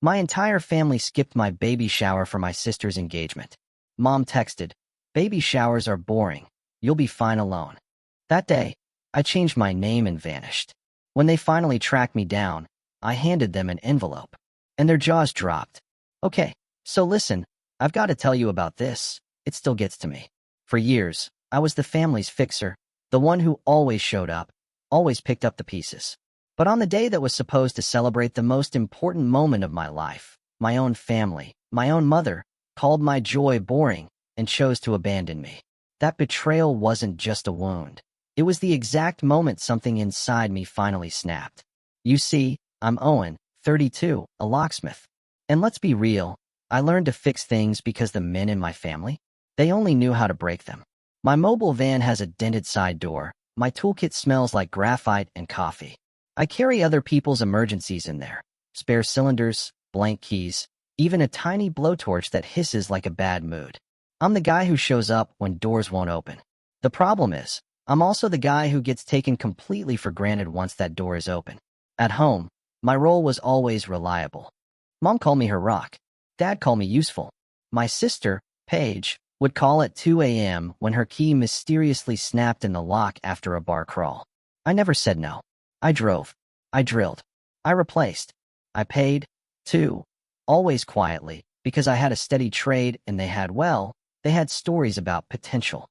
My entire family skipped my baby shower for my sister's engagement. Mom texted, "Baby showers are boring. You'll be fine alone." That day, I changed my name and vanished. When they finally tracked me down, I handed them an envelope, and their jaws dropped. Okay, so listen, I've got to tell you about this. It still gets to me. For years, I was the family's fixer, the one who always showed up, always picked up the pieces. But on the day that was supposed to celebrate the most important moment of my life, my own family, my own mother, called my joy boring and chose to abandon me. That betrayal wasn't just a wound. It was the exact moment something inside me finally snapped. You see, I'm Owen, 32, a locksmith. And let's be real, I learned to fix things because the men in my family, they only knew how to break them. My mobile van has a dented side door. My toolkit smells like graphite and coffee. I carry other people's emergencies in there. Spare cylinders, blank keys, even a tiny blowtorch that hisses like a bad mood. I'm the guy who shows up when doors won't open. The problem is, I'm also the guy who gets taken completely for granted once that door is open. At home, my role was always reliable. Mom called me her rock. Dad called me useful. My sister, Paige, would call at 2 a.m. when her key mysteriously snapped in the lock after a bar crawl. I never said no. I drove. I drilled. I replaced. I paid, too. Always quietly, because I had a steady trade and they had stories about potential.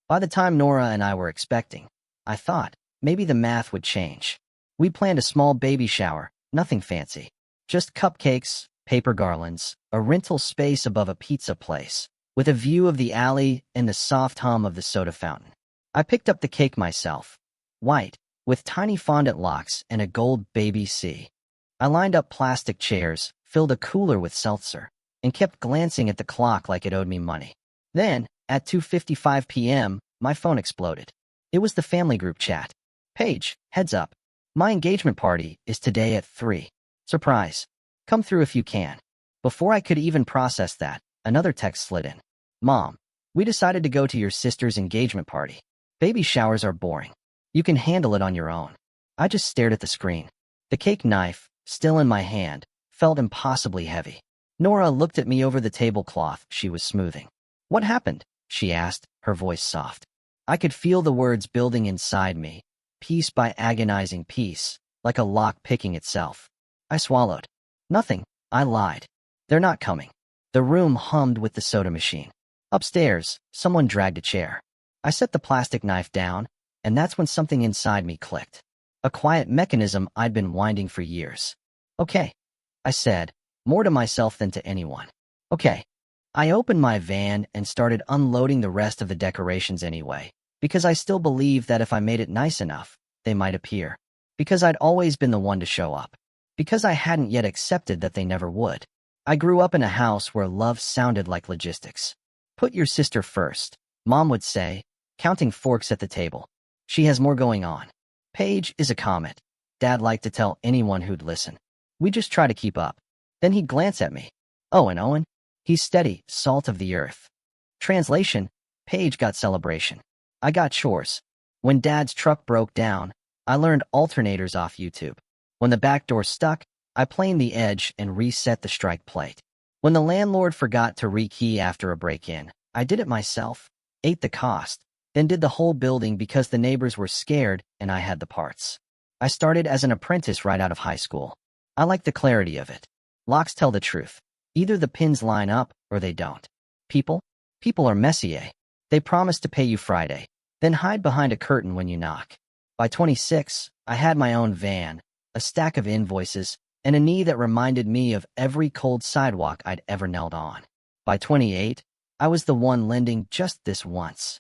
By the time Nora and I were expecting, I thought, maybe the math would change. We planned a small baby shower, nothing fancy. Just cupcakes, paper garlands, a rental space above a pizza place, with a view of the alley and the soft hum of the soda fountain. I picked up the cake myself. White, with tiny fondant locks and a gold baby C. I lined up plastic chairs, filled a cooler with seltzer, and kept glancing at the clock like it owed me money. Then, at 2:55 p.m., my phone exploded. It was the family group chat. "Paige, heads up. My engagement party is today at 3. Surprise. Come through if you can." Before I could even process that, another text slid in. "Mom, we decided to go to your sister's engagement party. Baby showers are boring. You can handle it on your own." I just stared at the screen. The cake knife, still in my hand, felt impossibly heavy. Nora looked at me over the tablecloth she was smoothing. "What happened?" she asked, her voice soft. I could feel the words building inside me, piece by agonizing piece, like a lock picking itself. I swallowed. "Nothing," I lied. "They're not coming." The room hummed with the soda machine. Upstairs, someone dragged a chair. I set the plastic knife down, and that's when something inside me clicked. A quiet mechanism I'd been winding for years. "Okay," I said, more to myself than to anyone. "Okay." I opened my van and started unloading the rest of the decorations anyway, because I still believed that if I made it nice enough, they might appear. Because I'd always been the one to show up. Because I hadn't yet accepted that they never would. I grew up in a house where love sounded like logistics. "Put your sister first," Mom would say, counting forks at the table. "She has more going on. Paige is a comet," Dad liked to tell anyone who'd listen. "We just try to keep up." Then he'd glance at me. "Oh, and Owen? He's steady, salt of the earth." Translation: Paige got celebration. I got chores. When Dad's truck broke down, I learned alternators off YouTube. When the back door stuck, I planed the edge and reset the strike plate. When the landlord forgot to rekey after a break-in, I did it myself, ate the cost, then did the whole building because the neighbors were scared and I had the parts. I started as an apprentice right out of high school. I like the clarity of it. Locks tell the truth. Either the pins line up or they don't. People are messy, eh? They promise to pay you Friday, then hide behind a curtain when you knock. By 26, I had my own van, a stack of invoices, and a knee that reminded me of every cold sidewalk I'd ever knelt on. By 28, I was the one lending just this once.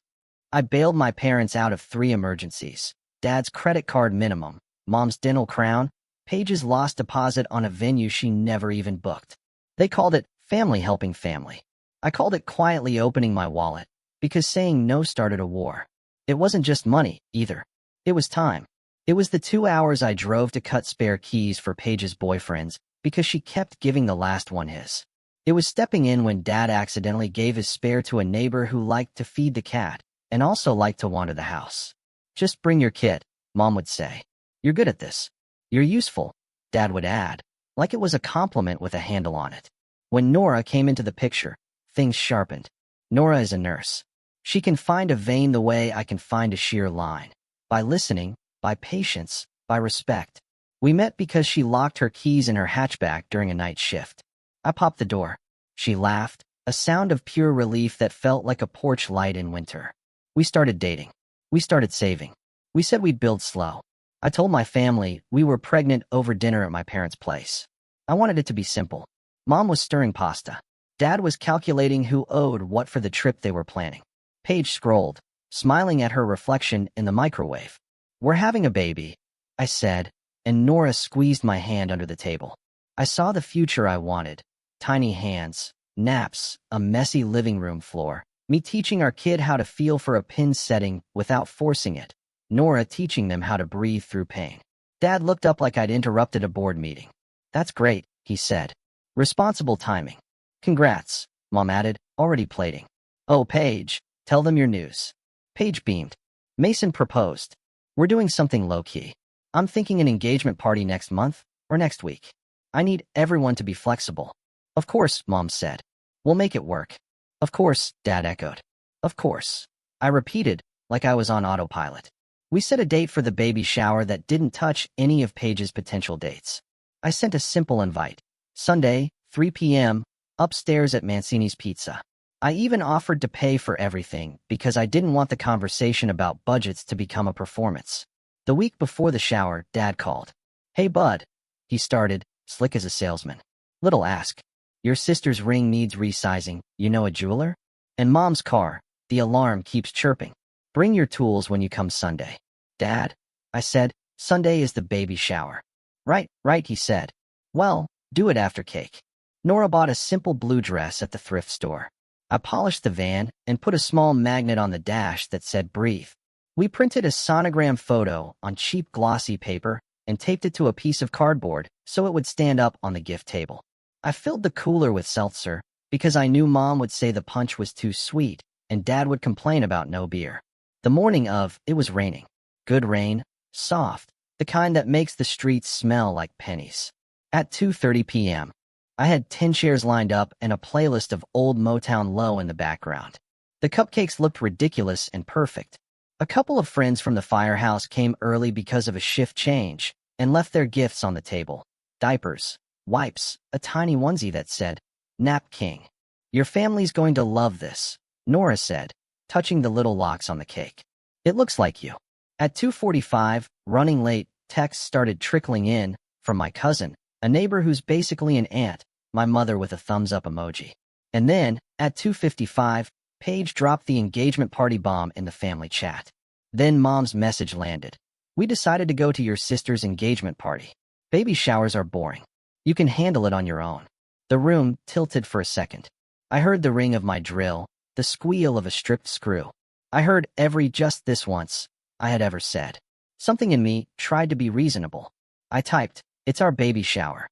I bailed my parents out of 3 emergencies: Dad's credit card minimum, Mom's dental crown, Paige's lost deposit on a venue she never even booked. They called it family helping family. I called it quietly opening my wallet, because saying no started a war. It wasn't just money, either. It was time. It was the 2 hours I drove to cut spare keys for Paige's boyfriends because she kept giving the last one his. It was stepping in when Dad accidentally gave his spare to a neighbor who liked to feed the cat and also liked to wander the house. "Just bring your kit," Mom would say. "You're good at this. You're useful," Dad would add. like it was a compliment with a handle on it. When Nora came into the picture, things sharpened. Nora is a nurse. She can find a vein the way I can find a sheer line. By listening, by patience, by respect. We met because she locked her keys in her hatchback during a night shift. I popped the door. She laughed, a sound of pure relief that felt like a porch light in winter. We started dating. We started saving. We said we'd build slow. I told my family we were pregnant over dinner at my parents' place. I wanted it to be simple. Mom was stirring pasta. Dad was calculating who owed what for the trip they were planning. Paige scrolled, smiling at her reflection in the microwave. "We're having a baby," I said, and Nora squeezed my hand under the table. I saw the future I wanted. Tiny hands, naps, a messy living room floor, me teaching our kid how to feel for a pin setting without forcing it, Nora teaching them how to breathe through pain. Dad looked up like I'd interrupted a board meeting. "That's great," he said. "Responsible timing." "Congrats," Mom added, already plating. "Oh, Paige, tell them your news." Paige beamed. "Mason proposed. We're doing something low-key. I'm thinking an engagement party next month or next week. I need everyone to be flexible." "Of course," Mom said. "We'll make it work." "Of course," Dad echoed. "Of course." I repeated, like I was on autopilot. We set a date for the baby shower that didn't touch any of Paige's potential dates. I sent a simple invite. Sunday, 3 p.m., upstairs at Mancini's Pizza. I even offered to pay for everything because I didn't want the conversation about budgets to become a performance. The week before the shower, Dad called. "Hey, bud," he started, slick as a salesman. "Little ask. Your sister's ring needs resizing. You know a jeweler?" "And Mom's car, the alarm keeps chirping. Bring your tools when you come Sunday." "Dad," I said, "Sunday is the baby shower." Right, he said. "Well, do it after cake." Nora bought a simple blue dress at the thrift store. I polished the van and put a small magnet on the dash that said breathe. We printed a sonogram photo on cheap glossy paper and taped it to a piece of cardboard so it would stand up on the gift table. I filled the cooler with seltzer because I knew Mom would say the punch was too sweet and Dad would complain about no beer. The morning of, it was raining. Good rain, soft, the kind that makes the streets smell like pennies. At 2:30 p.m., I had 10 chairs lined up and a playlist of old Motown Low in the background. The cupcakes looked ridiculous and perfect. A couple of friends from the firehouse came early because of a shift change and left their gifts on the table. Diapers, wipes, a tiny onesie that said, "Nap King." "Your family's going to love this," Nora said, touching the little locks on the cake. "It looks like you." At 2:45, running late, texts started trickling in from my cousin, a neighbor who's basically an aunt, my mother with a thumbs-up emoji. And then, at 2:55, Paige dropped the engagement party bomb in the family chat. Then Mom's message landed. "We decided to go to your sister's engagement party. Baby showers are boring. You can handle it on your own." The room tilted for a second. I heard the ring of my drill, the squeal of a stripped screw. I heard every "just this once" I had ever said. Something in me tried to be reasonable. I typed, "It's our baby shower."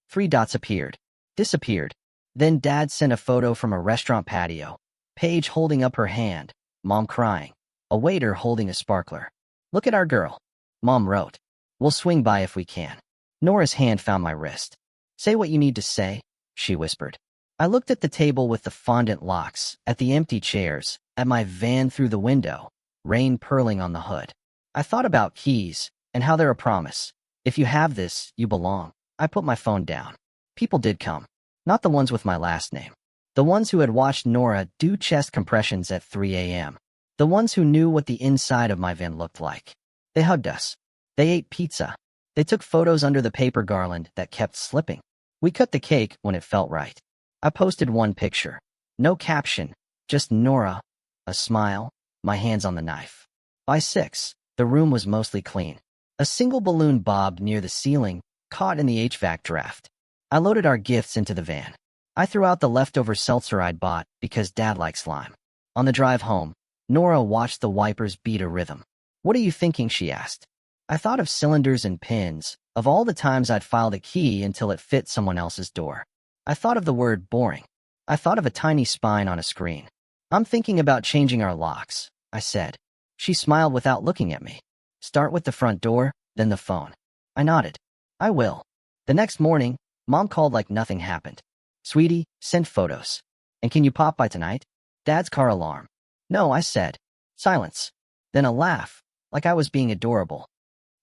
3 dots appeared, disappeared. Then Dad sent a photo from a restaurant patio. Paige holding up her hand, Mom crying, a waiter holding a sparkler. "Look at our girl." Mom wrote, "We'll swing by if we can." Nora's hand found my wrist. "Say what you need to say," she whispered. I looked at the table with the fondant locks, at the empty chairs, at my van through the window, rain purling on the hood. I thought about keys and how they're a promise. If you have this, you belong. I put my phone down. People did come. Not the ones with my last name. The ones who had watched Nora do chest compressions at 3 a.m. The ones who knew what the inside of my van looked like. They hugged us. They ate pizza. They took photos under the paper garland that kept slipping. We cut the cake when it felt right. I posted one picture. No caption, just Nora, a smile, my hands on the knife. By 6, the room was mostly clean. A single balloon bobbed near the ceiling, caught in the HVAC draft. I loaded our gifts into the van. I threw out the leftover seltzer I'd bought because Dad likes lime. On the drive home, Nora watched the wipers beat a rhythm. "What are you thinking?" she asked. I thought of cylinders and pins, of all the times I'd filed a key until it fit someone else's door. I thought of the word boring. I thought of a tiny spine on a screen. "I'm thinking about changing our locks," I said. She smiled without looking at me. "Start with the front door, then the phone." I nodded. "I will." The next morning, Mom called like nothing happened. Sweetie, send photos. And can you pop by tonight? Dad's car alarm. No, I said. Silence. Then a laugh, like I was being adorable.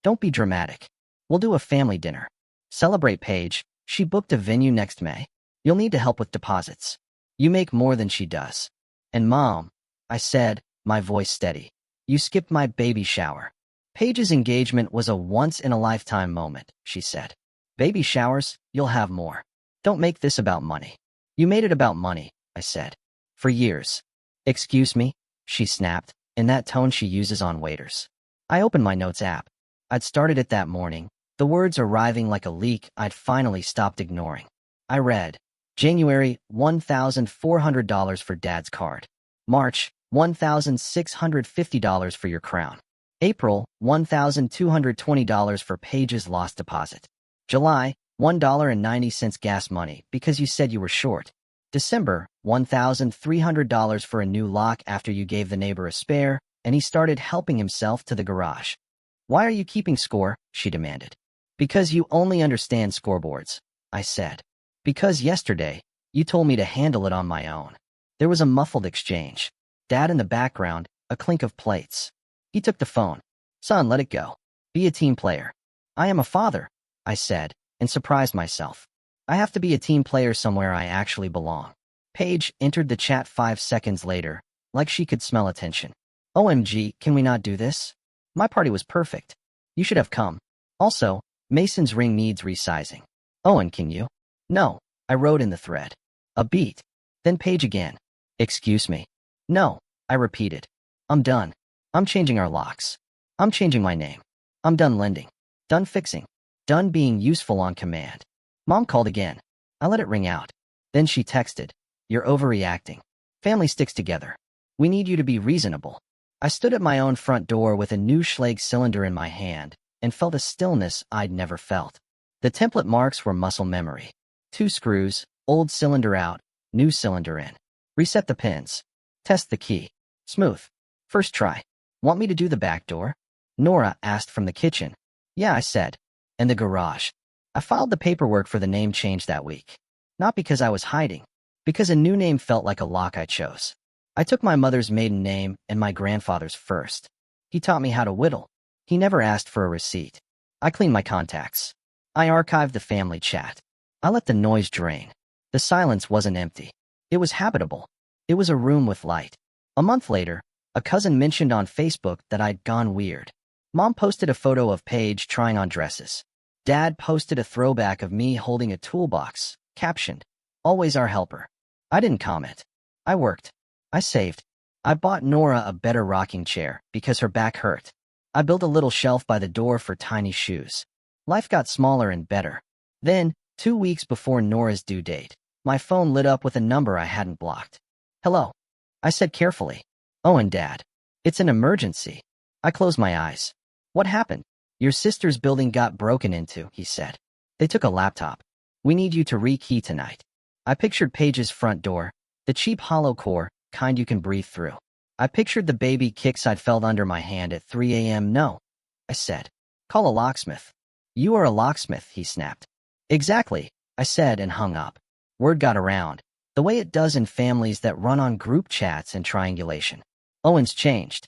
Don't be dramatic. We'll do a family dinner. Celebrate Paige. She booked a venue next May. You'll need to help with deposits. You make more than she does. And Mom, I said, my voice steady. You skipped my baby shower. Paige's engagement was a once-in-a-lifetime moment, she said. Baby showers, you'll have more. Don't make this about money. You made it about money, I said. For years. Excuse me, she snapped, in that tone she uses on waiters. I opened my notes app. I'd started it that morning, the words arriving like a leak I'd finally stopped ignoring. I read, January, $1,400 for Dad's card. March, $1,650 for your crown. April, $1,220 for Paige's lost deposit. July, $1.90 gas money because you said you were short. December, $1,300 for a new lock after you gave the neighbor a spare, and he started helping himself to the garage. Why are you keeping score? She demanded. Because you only understand scoreboards, I said. Because yesterday, you told me to handle it on my own. There was a muffled exchange. Dad in the background, a clink of plates. He took the phone. Son, let it go. Be a team player. I am a father, I said, and surprised myself. I have to be a team player somewhere I actually belong. Paige entered the chat 5 seconds later, like she could smell attention. OMG, can we not do this? My party was perfect. You should have come. Also, Mason's ring needs resizing. Owen, can you? No, I wrote in the thread. A beat. Then Paige again. Excuse me. No, I repeated. I'm done. I'm changing our locks. I'm changing my name. I'm done lending. Done fixing. Done being useful on command. Mom called again. I let it ring out. Then she texted. You're overreacting. Family sticks together. We need you to be reasonable. I stood at my own front door with a new Schlage cylinder in my hand and felt a stillness I'd never felt. The template marks were muscle memory. 2 screws, old cylinder out, new cylinder in. Reset the pins. Test the key. Smooth. First try. Want me to do the back door? Nora asked from the kitchen. Yeah, I said. And the garage. I filed the paperwork for the name change that week. Not because I was hiding. Because a new name felt like a lock I chose. I took my mother's maiden name and my grandfather's first. He taught me how to whittle. He never asked for a receipt. I cleaned my contacts. I archived the family chat. I let the noise drain. The silence wasn't empty. It was habitable. It was a room with light. A month later, a cousin mentioned on Facebook that I'd gone weird. Mom posted a photo of Paige trying on dresses. Dad posted a throwback of me holding a toolbox, captioned, Always our helper. I didn't comment. I worked. I saved. I bought Nora a better rocking chair because her back hurt. I built a little shelf by the door for tiny shoes. Life got smaller and better. Then, 2 weeks before Nora's due date, my phone lit up with a number I hadn't blocked. Hello. I said carefully. Owen, Dad. It's an emergency. I closed my eyes. What happened? Your sister's building got broken into, he said. They took a laptop. We need you to rekey tonight. I pictured Paige's front door, the cheap hollow core, kind you can breathe through. I pictured the baby kicks I'd felt under my hand at 3 a.m. No, I said. Call a locksmith. You are a locksmith, he snapped. Exactly, I said and hung up. Word got around, the way it does in families that run on group chats and triangulation. Owen's changed.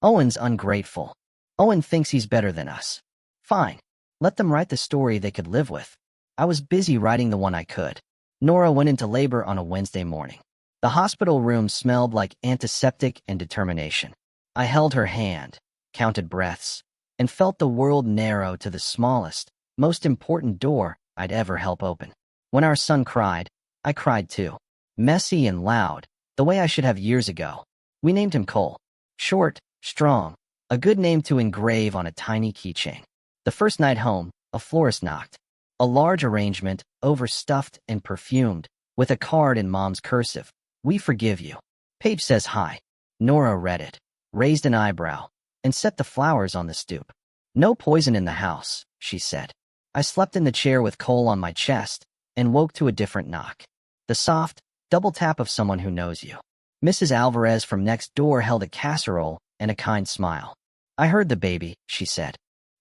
Owen's ungrateful. Owen thinks he's better than us. Fine. Let them write the story they could live with. I was busy writing the one I could. Nora went into labor on a Wednesday morning. The hospital room smelled like antiseptic and determination. I held her hand, counted breaths, and felt the world narrow to the smallest, most important door I'd ever help open. When our son cried, I cried too. Messy and loud, the way I should have years ago. We named him Cole. Short, strong, a good name to engrave on a tiny keychain. The first night home, a florist knocked. A large arrangement, overstuffed and perfumed, with a card in Mom's cursive. We forgive you. Paige says hi. Nora read it, raised an eyebrow, and set the flowers on the stoop. No poison in the house, she said. I slept in the chair with Cole on my chest and woke to a different knock. The soft, double tap of someone who knows you. Mrs. Alvarez from next door held a casserole and a kind smile. I heard the baby, she said.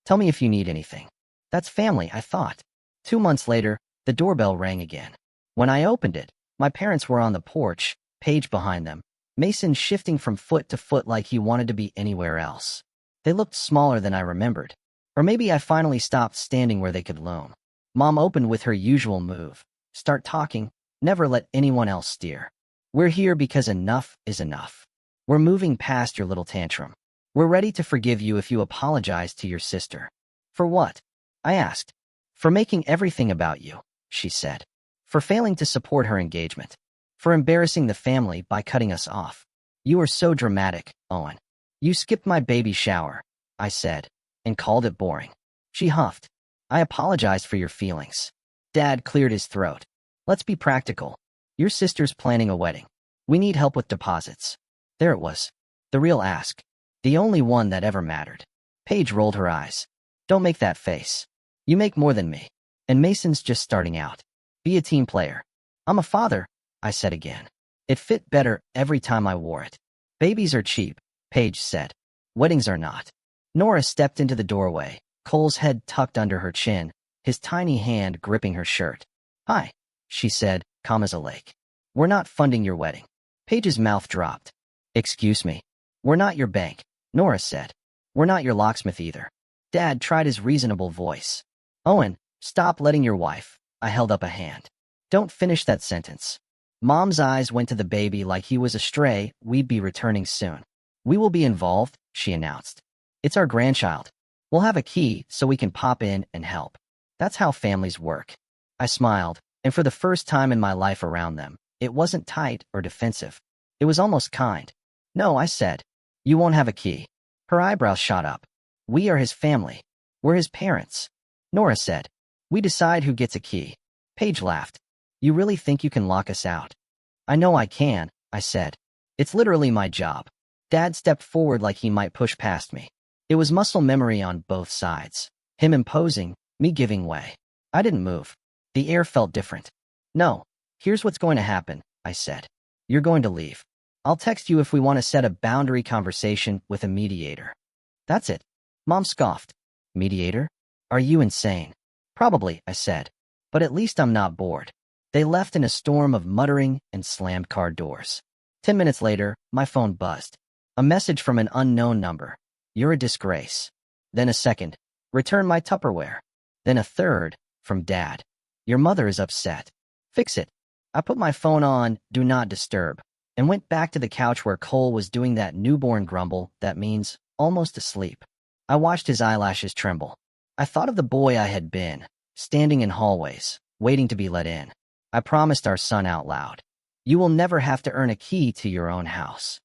Tell me if you need anything. That's family, I thought. 2 months later, The doorbell rang again. When I opened it, my parents were on the porch, Paige behind them, Mason shifting from foot to foot like he wanted to be anywhere else. They looked smaller than I remembered. Or maybe I finally stopped standing where they could loom. Mom opened with her usual move. Start talking, never let anyone else steer. We're here because enough is enough. We're moving past your little tantrum. We're ready to forgive you if you apologize to your sister. For what? I asked. For making everything about you, she said. For failing to support her engagement. For embarrassing the family by cutting us off. You are so dramatic, Owen. You skipped my baby shower, I said, and called it boring. She huffed. I apologized for your feelings. Dad cleared his throat. Let's be practical. Your sister's planning a wedding. We need help with deposits. There it was. The real ask. The only one that ever mattered. Paige rolled her eyes. Don't make that face. You make more than me. And Mason's just starting out. Be a team player. I'm a father, I said again. It fit better every time I wore it. Babies are cheap, Paige said. Weddings are not. Nora stepped into the doorway, Cole's head tucked under her chin, his tiny hand gripping her shirt. Hi, she said, calm as a lake. We're not funding your wedding. Paige's mouth dropped. Excuse me. We're not your bank, Nora said. We're not your locksmith either. Dad tried his reasonable voice. Owen, stop letting your wife. I held up a hand. Don't finish that sentence. Mom's eyes went to the baby like he was a stray. We'd be returning soon. We will be involved, she announced. It's our grandchild. We'll have a key so we can pop in and help. That's how families work. I smiled, and for the first time in my life around them, it wasn't tight or defensive. It was almost kind. No, I said. You won't have a key. Her eyebrows shot up. We are his family. We're his parents. Nora said. We decide who gets a key. Paige laughed. You really think you can lock us out? I know I can, I said. It's literally my job. Dad stepped forward like he might push past me. It was muscle memory on both sides. Him imposing, me giving way. I didn't move. The air felt different. No, here's what's going to happen, I said. You're going to leave. I'll text you if we want to set a boundary conversation with a mediator. That's it. Mom scoffed. Mediator? Are you insane? Probably, I said. But at least I'm not bored. They left in a storm of muttering and slammed car doors. 10 minutes later, my phone buzzed. A message from an unknown number. You're a disgrace. Then a second. Return my Tupperware. Then a third, from Dad. Your mother is upset. Fix it. I put my phone on Do Not Disturb and went back to the couch where Cole was doing that newborn grumble that means almost asleep. I watched his eyelashes tremble. I thought of the boy I had been, standing in hallways, waiting to be let in. I promised our son out loud. You will never have to earn a key to your own house.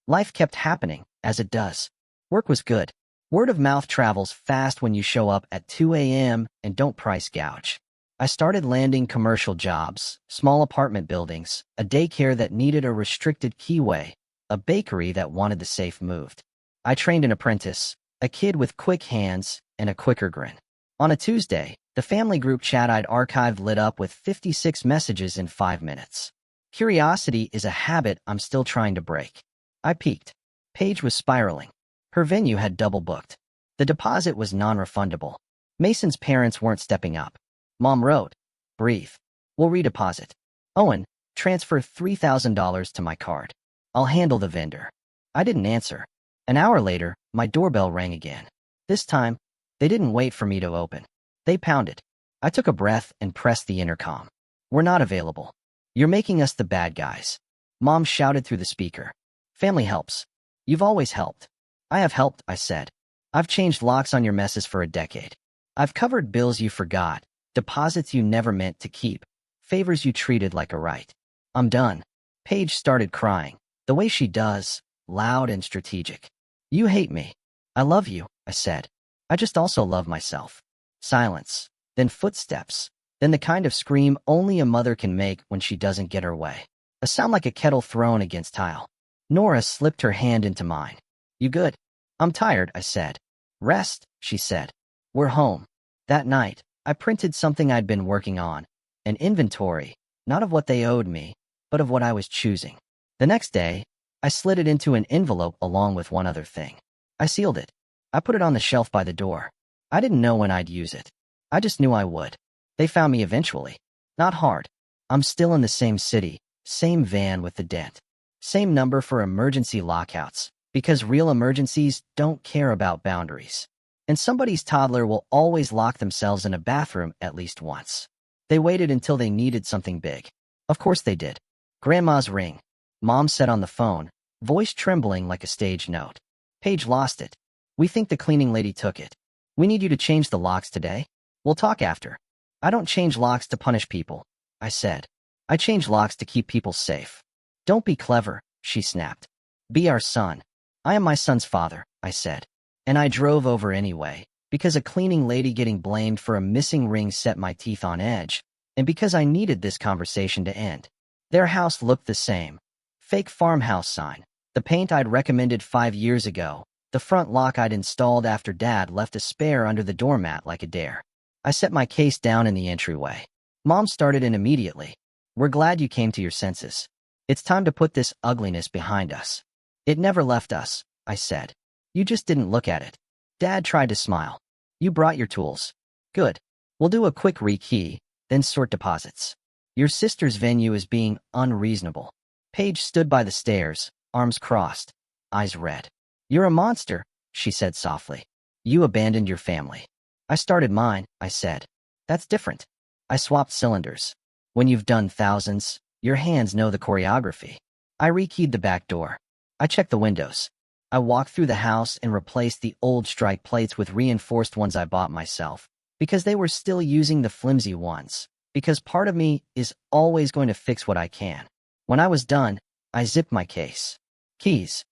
Life kept happening, as it does. Work was good. Word of mouth travels fast when you show up at 2 a.m. and don't price gouge. I started landing commercial jobs, small apartment buildings, a daycare that needed a restricted keyway, a bakery that wanted the safe moved. I trained an apprentice, a kid with quick hands and a quicker grin. On a Tuesday, the family group chat I'd archived lit up with 56 messages in 5 minutes. Curiosity is a habit I'm still trying to break. I peeked. Paige was spiraling. Her venue had double booked. The deposit was non-refundable. Mason's parents weren't stepping up. Mom wrote, breathe. We'll redeposit. Owen, transfer $3,000 to my card. I'll handle the vendor. I didn't answer. An hour later, my doorbell rang again. This time, they didn't wait for me to open. They pounded. I took a breath and pressed the intercom. We're not available. You're making us the bad guys. Mom shouted through the speaker. Family helps. You've always helped. I have helped, I said. I've changed locks on your messes for a decade. I've covered bills you forgot, deposits you never meant to keep, favors you treated like a right. I'm done. Paige started crying, the way she does, loud and strategic. You hate me. I love you, I said. I just also love myself. Silence, then footsteps, then the kind of scream only a mother can make when she doesn't get her way. A sound like a kettle thrown against tile. Nora slipped her hand into mine. You good? I'm tired, I said. Rest, she said. We're home. That night, I printed something I'd been working on, an inventory, not of what they owed me, but of what I was choosing. The next day, I slid it into an envelope along with one other thing. I sealed it. I put it on the shelf by the door. I didn't know when I'd use it. I just knew I would. They found me eventually. Not hard. I'm still in the same city, same van with the dent. Same number for emergency lockouts, because real emergencies don't care about boundaries. And somebody's toddler will always lock themselves in a bathroom at least once. They waited until they needed something big. Of course they did. Grandma's ring. Mom said on the phone, voice trembling like a stage note. Paige lost it. We think the cleaning lady took it. We need you to change the locks today. We'll talk after. I don't change locks to punish people, I said. I change locks to keep people safe. Don't be clever, she snapped. Be our son. I am my son's father, I said. And I drove over anyway, because a cleaning lady getting blamed for a missing ring set my teeth on edge, and because I needed this conversation to end. Their house looked the same. Fake farmhouse sign. The paint I'd recommended 5 years ago. The front lock I'd installed after Dad left a spare under the doormat like a dare. I set my case down in the entryway. Mom started in immediately. We're glad you came to your senses. It's time to put this ugliness behind us. It never left us, I said. You just didn't look at it. Dad tried to smile. You brought your tools. Good. We'll do a quick rekey, then sort deposits. Your sister's venue is being unreasonable. Paige stood by the stairs, arms crossed, eyes red. You're a monster, she said softly. You abandoned your family. I started mine, I said. That's different. I swapped cylinders. When you've done thousands, your hands know the choreography. I rekeyed the back door. I checked the windows. I walked through the house and replaced the old strike plates with reinforced ones I bought myself, because they were still using the flimsy ones, because part of me is always going to fix what I can. When I was done, I zipped my case. Keys?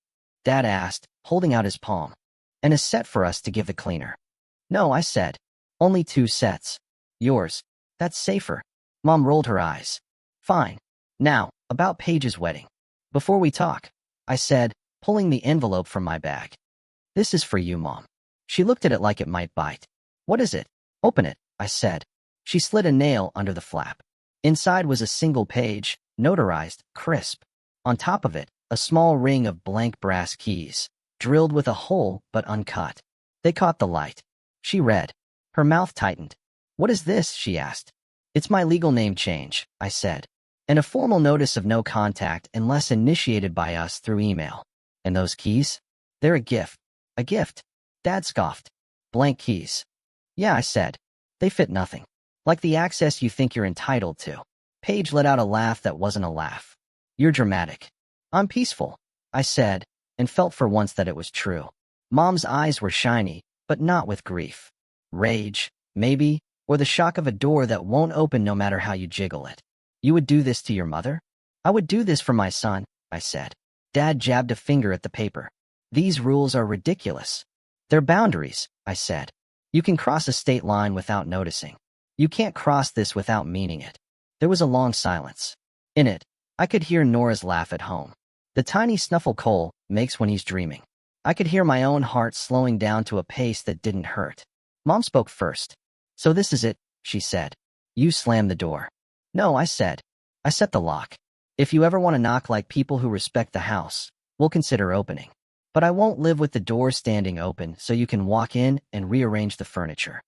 Dad asked, holding out his palm. And a set for us to give the cleaner. No, I said. Only 2 sets. Yours. That's safer. Mom rolled her eyes. Fine. Now, about Paige's wedding. Before we talk, I said, pulling the envelope from my bag. This is for you, Mom. She looked at it like it might bite. What is it? Open it, I said. She slid a nail under the flap. Inside was a single page, notarized, crisp. On top of it, a small ring of blank brass keys, drilled with a hole but uncut. They caught the light. She read. Her mouth tightened. What is this? She asked. It's my legal name change, I said. And a formal notice of no contact unless initiated by us through email. And those keys? They're a gift. A gift. Dad scoffed. Blank keys. Yeah, I said. They fit nothing. Like the access you think you're entitled to. Paige let out a laugh that wasn't a laugh. You're dramatic. I'm peaceful, I said, and felt for once that it was true. Mom's eyes were shiny, but not with grief. Rage, maybe, or the shock of a door that won't open no matter how you jiggle it. You would do this to your mother? I would do this for my son, I said. Dad jabbed a finger at the paper. These rules are ridiculous. They're boundaries, I said. You can cross a state line without noticing. You can't cross this without meaning it. There was a long silence. In it, I could hear Nora's laugh at home. The tiny snuffle Cole makes when he's dreaming. I could hear my own heart slowing down to a pace that didn't hurt. Mom spoke first. So this is it, she said. You slammed the door. No, I said. I set the lock. If you ever want to knock like people who respect the house, we'll consider opening. But I won't live with the door standing open so you can walk in and rearrange the furniture.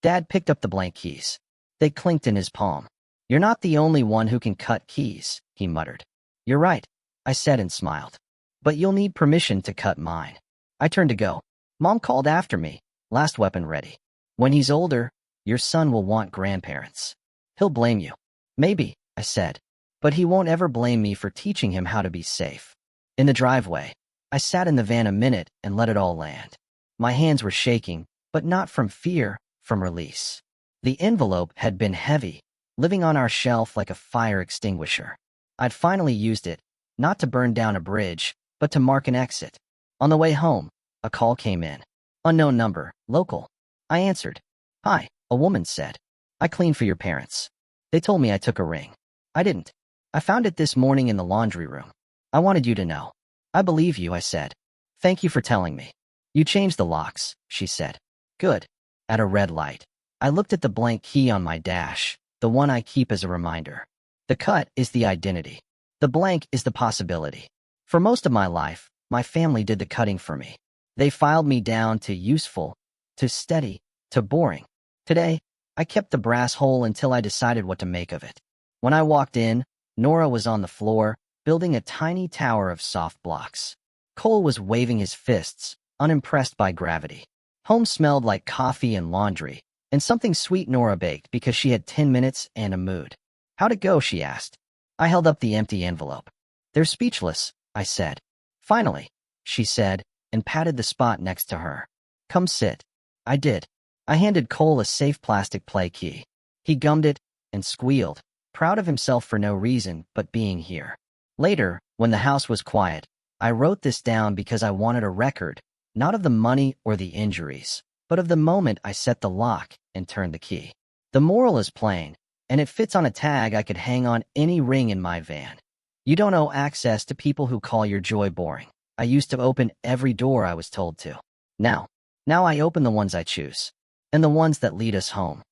Dad picked up the blank keys. They clinked in his palm. You're not the only one who can cut keys, he muttered. You're right, I said and smiled. But you'll need permission to cut mine. I turned to go. Mom called after me, last weapon ready. When he's older, your son will want grandparents. He'll blame you. Maybe, I said. But he won't ever blame me for teaching him how to be safe. In the driveway, I sat in the van a minute and let it all land. My hands were shaking, but not from fear, from release. The envelope had been heavy, living on our shelf like a fire extinguisher. I'd finally used it, not to burn down a bridge, but to mark an exit. On the way home, a call came in. Unknown number, local. I answered. Hi, a woman said. I cleaned for your parents. They told me I took a ring. I didn't. I found it this morning in the laundry room. I wanted you to know. I believe you, I said. Thank you for telling me. You changed the locks, she said. Good. At a red light. I looked at the blank key on my dash, the one I keep as a reminder. The cut is the identity. The blank is the possibility. For most of my life, my family did the cutting for me. They filed me down to useful, to steady, to boring. Today, I kept the brass hole until I decided what to make of it. When I walked in, Nora was on the floor, building a tiny tower of soft blocks. Cole was waving his fists, unimpressed by gravity. Home smelled like coffee and laundry, and something sweet Nora baked because she had 10 minutes and a mood. How'd it go, she asked. I held up the empty envelope. They're speechless, I said. Finally, she said, and patted the spot next to her. Come sit. I did. I handed Cole a safe plastic play key. He gummed it and squealed, proud of himself for no reason but being here. Later, when the house was quiet, I wrote this down because I wanted a record, not of the money or the injuries, but of the moment I set the lock and turned the key. The moral is plain, and it fits on a tag I could hang on any ring in my van. You don't owe access to people who call your joy boring. I used to open every door I was told to. Now I open the ones I choose, and the ones that lead us home.